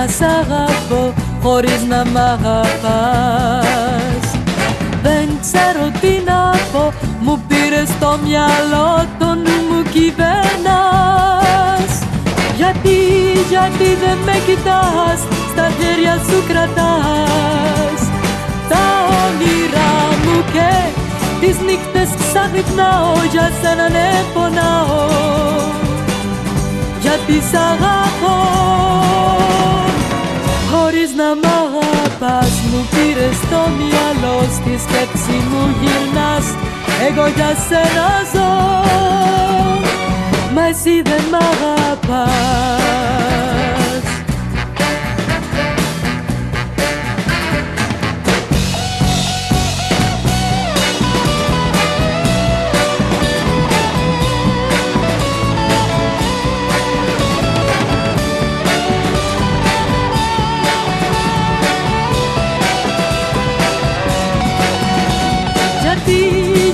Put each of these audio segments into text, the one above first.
να σ' αγαπώ χωρίς να μ' αγαπάς. Δεν ξέρω τι να πω, μου πήρες το μυαλό, το νου μου κυβερνάς. Γιατί δεν με κοιτάς, στα χέρια σου κρατάς τα όνειρά μου και τις νύχτες ξαγρυπνάω, για σένα ναι πονάω, γιατί σ' αγαπώ χωρίς να μ' αγαπάς. Μου πήρες το μυαλό, στη σκέψη μου γυρνάς, εγώ για σένα ζω, μα εσύ δεν μ' αγαπάς.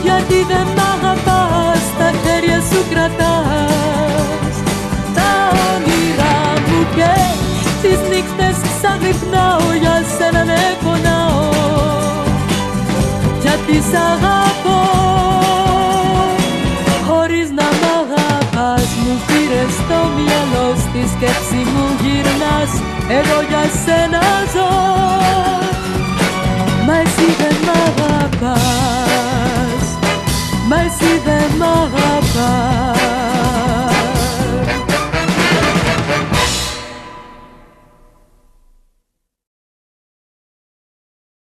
Γιατί δεν μ' αγαπάς, τα χέρια σου κρατάς τα όνειρά μου και τις νύχτες ξαγρυπνάω, για σένα ναι πονάω, γιατί σ' αγαπώ χωρίς να μ' αγαπάς. Μου πήρες το μυαλό, στη σκέψη μου γυρνάς, εγώ για σένα ζω,